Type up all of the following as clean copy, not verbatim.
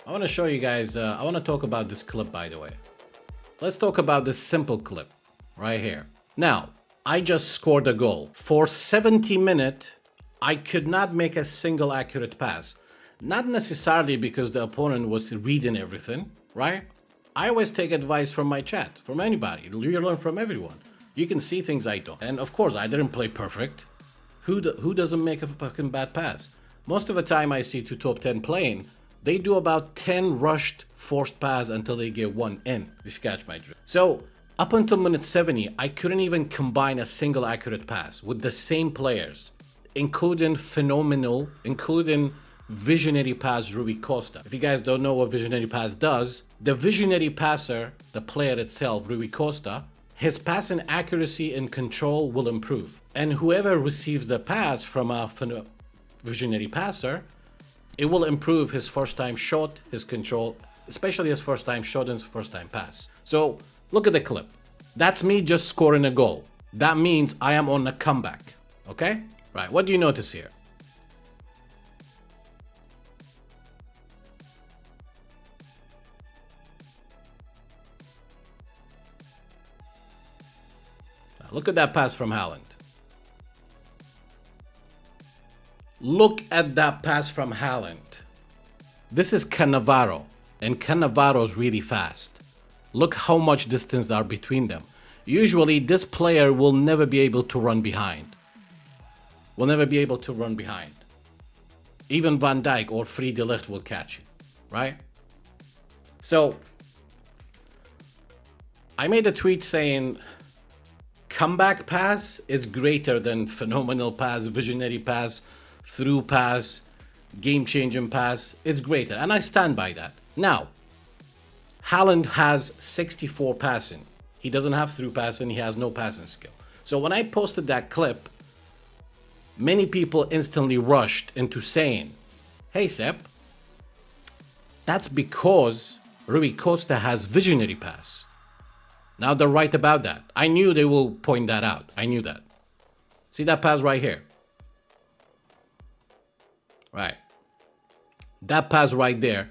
I want to show you guys, I want to talk about this clip, by the way. Let's talk about this simple clip right here. Now, I just scored a goal. For 70 minutes, I could not make a single accurate pass. Not necessarily because the opponent was reading everything, right? I always take advice from my chat, from anybody. You learn from everyone. You can see things I don't. And of course, I didn't play perfect. Who doesn't make a fucking bad pass? Most of the time I see two top 10 playing, they do about 10 rushed forced pass until they get one in, if you catch my drift. So up until minute 70, I couldn't even combine a single accurate pass with the same players, including visionary pass Rui Costa. If you guys don't know what visionary pass does, the visionary passer, the player itself, Rui Costa, his passing accuracy and control will improve. And whoever receives the pass from a visionary passer, it will improve his first time shot, his control, especially his first time shot and his first time pass. So look at the clip. That's me just scoring a goal. That means I am on a comeback. Okay? Right. What do you notice here? Look at that pass from Haaland. Look at that pass from Haaland. This is Cannavaro, and Cannavaro's really fast. Look how much distance are between them. Usually, this player will never be able to run behind. Will never be able to run behind. Even Van Dijk or Friede Ligt will catch it, right? So, I made a tweet saying, comeback pass is greater than phenomenal pass, visionary pass, through pass, game-changing pass. It's greater, and I stand by that. Now, Haaland has 64 passing. He doesn't have through passing, he has no passing skill. So when I posted that clip, many people instantly rushed into saying, hey Sepp, that's because Rui Costa has visionary pass. Now they're right about that. I knew they will point that out. I knew that. See that pass right here? Right. That pass right there.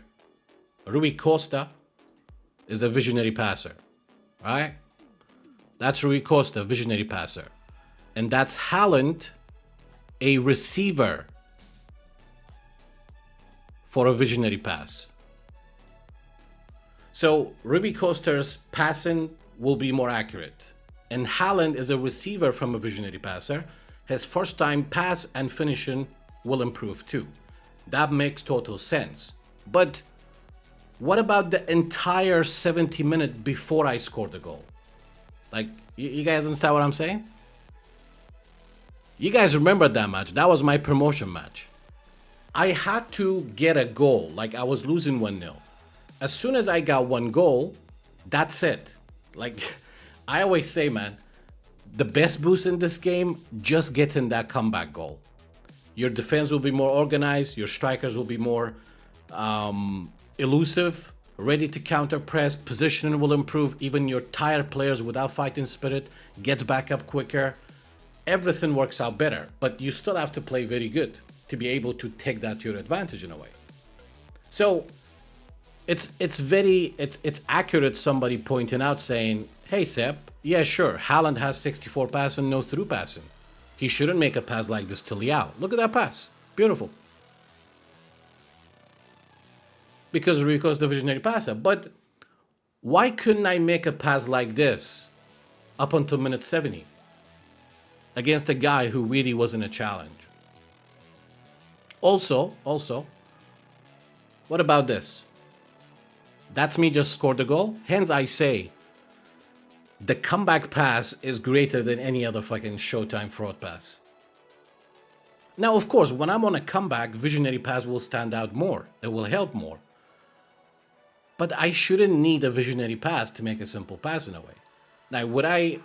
Rui Costa is a visionary passer. Right? That's Rui Costa, visionary passer. And that's Haaland, a receiver for a visionary pass. So Rui Costa's passing will be more accurate. And Haaland is a receiver from a visionary passer. His first time pass and finishing will improve too. That makes total sense. But what about the entire 70 minutes before I scored the goal? Like, you guys understand what I'm saying? You guys remember that match? That was my promotion match. I had to get a goal, like I was losing 1-0. As soon as I got one goal, that's it. Like, I always say, man, the best boost in this game, just getting that comeback goal. Your defense will be more organized. Your strikers will be more elusive, ready to counter press. Positioning will improve. Even your tired players without fighting spirit gets back up quicker. Everything works out better, but you still have to play very good to be able to take that to your advantage in a way. So it's accurate, somebody pointing out saying, hey Sepp, yeah sure, Haaland has 64 passing, no through passing. He shouldn't make a pass like this to Leao. Look at that pass. Beautiful. Because Rico's the visionary passer. But why couldn't I make a pass like this up until minute 70 against a guy who really wasn't a challenge? Also, what about this? That's me just scored the goal. Hence I say, the comeback pass is greater than any other fucking Showtime fraud pass. Now, of course, when I'm on a comeback, visionary pass will stand out more. It will help more. But I shouldn't need a visionary pass to make a simple pass in a way. Now,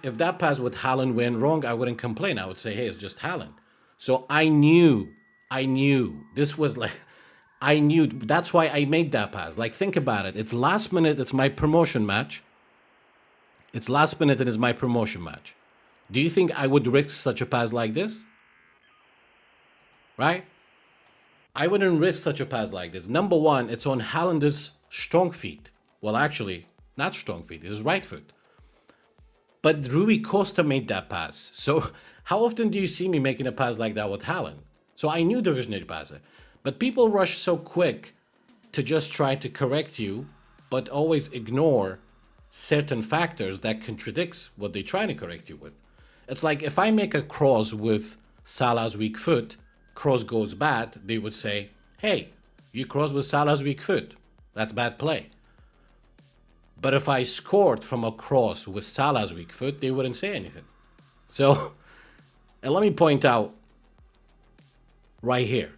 if that pass with Haaland went wrong, I wouldn't complain. I would say, hey, it's just Haaland. So I knew this was like, that's why I made that pass. Like, think about it. It's last minute. It's my promotion match. It's last minute and it's my promotion match. Do you think I would risk such a pass like this? Right? I wouldn't risk such a pass like this. Number one, it's on Haaland's strong feet. Well, actually, not strong feet. It's his right foot. But Rui Costa made that pass. So how often do you see me making a pass like that with Haaland? So I knew the visionary passer. But people rush so quick to just try to correct you, but always ignore certain factors that contradicts what they're trying to correct you with. It's like if I make a cross with Salah's weak foot, cross goes bad, they would say, hey, you cross with Salah's weak foot. That's bad play. But if I scored from a cross with Salah's weak foot, they wouldn't say anything. So, and let me point out right here.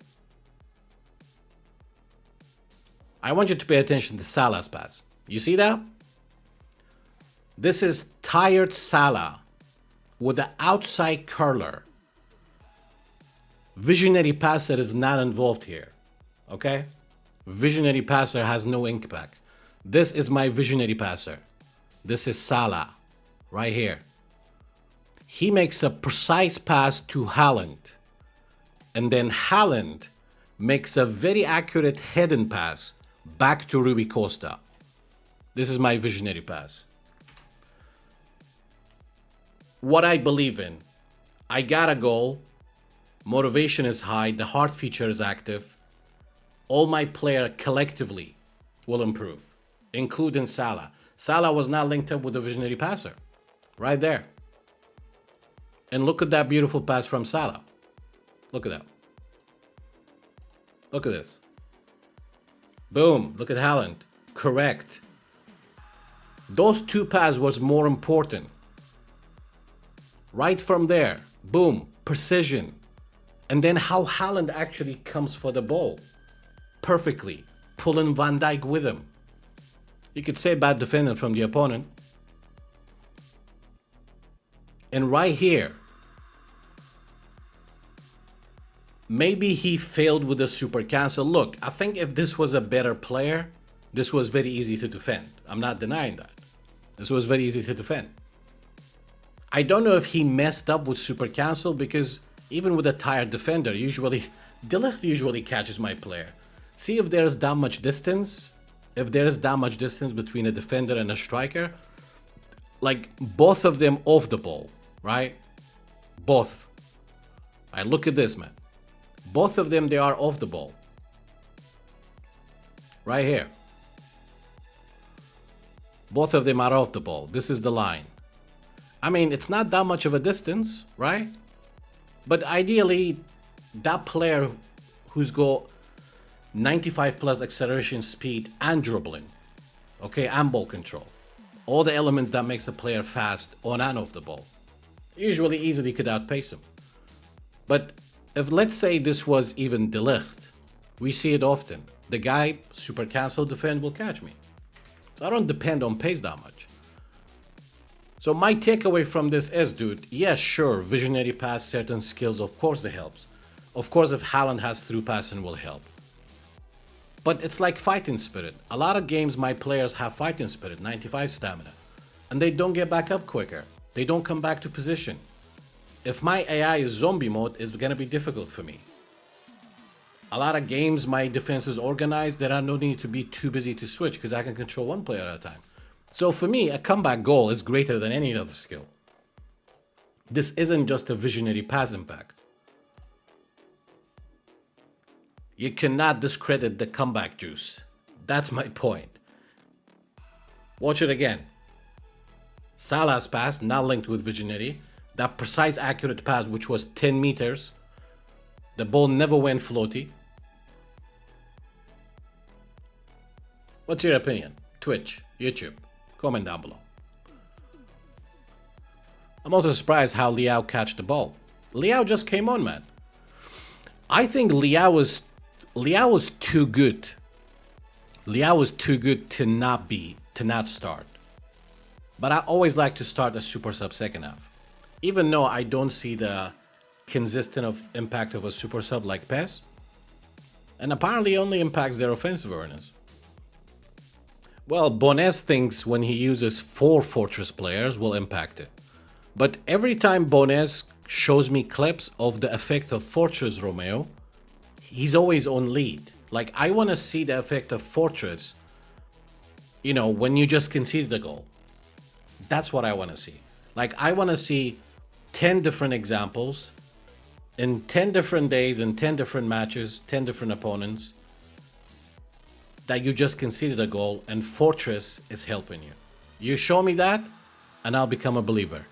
I want you to pay attention to Salah's pass. You see that? This is tired Salah with the outside curler. Visionary passer is not involved here. Okay? Visionary passer has no impact. This is my visionary passer. This is Salah, right here. He makes a precise pass to Haaland. And then Haaland makes a very accurate hidden pass back to Rui Costa. This is my visionary pass. What I believe in. I got a goal. Motivation is high. The heart feature is active. All my players collectively will improve, including Salah. Salah was not linked up with a visionary passer. Right there. And look at that beautiful pass from Salah. Look at that. Look at this. Boom. Look at Haaland. Correct. Those two passes was more important. Right from there. Boom. Precision. And then how Haaland actually comes for the ball. Perfectly. Pulling Van Dijk with him. You could say bad defending from the opponent. And right here. Maybe he failed with a super cancel. Look, I think if this was a better player, this was very easy to defend. I'm not denying that. This was very easy to defend. I don't know if he messed up with super cancel because even with a tired defender, usually De Ligt usually catches my player. See if there's that much distance. If there's that much distance between a defender and a striker, like both of them off the ball, right? Both. All right, look at this, man. Both of them, they are off the ball. Right here. Both of them are off the ball. This is the line. I mean, it's not that much of a distance, right? But ideally, that player who's got 95 plus acceleration speed and dribbling, okay, and ball control. All the elements that makes a player fast on and off the ball. Usually easily could outpace him. But if let's say this was even De Ligt, we see it often. The guy super cancel defend will catch me. So I don't depend on pace that much. So my takeaway from this is, dude, yes, sure, visionary pass, certain skills, of course it helps. Of course, if Haaland has through passing will help. But it's like fighting spirit. A lot of games my players have fighting spirit, 95 stamina. And they don't get back up quicker. They don't come back to position. If my AI is zombie mode, it's gonna be difficult for me. A lot of games my defense is organized, there are no need to be too busy to switch because I can control one player at a time. So for me, a comeback goal is greater than any other skill. This isn't just a visionary pass impact. You cannot discredit the comeback juice. That's my point. Watch it again. Salah's pass, not linked with visionary. That precise, accurate pass, which was 10 meters. The ball never went floaty. What's your opinion? Twitch, YouTube, comment down below. I'm also surprised how Liao catch the ball. Liao just came on, man. I think Liao was too good. Liao was too good to not start. But I always like to start a super sub second half. Even though I don't see the consistent of impact of a super sub like PES. And apparently only impacts their offensive awareness. Well, Bones thinks when he uses 4 Fortress players will impact it. But every time Bones shows me clips of the effect of Fortress Romeo, he's always on lead. Like, I want to see the effect of Fortress, when you just conceded a goal. That's what I want to see. Like, I want to see 10 different examples in 10 different days, in 10 different matches, 10 different opponents, that you just conceded a goal and Fortress is helping you. You show me that, and I'll become a believer.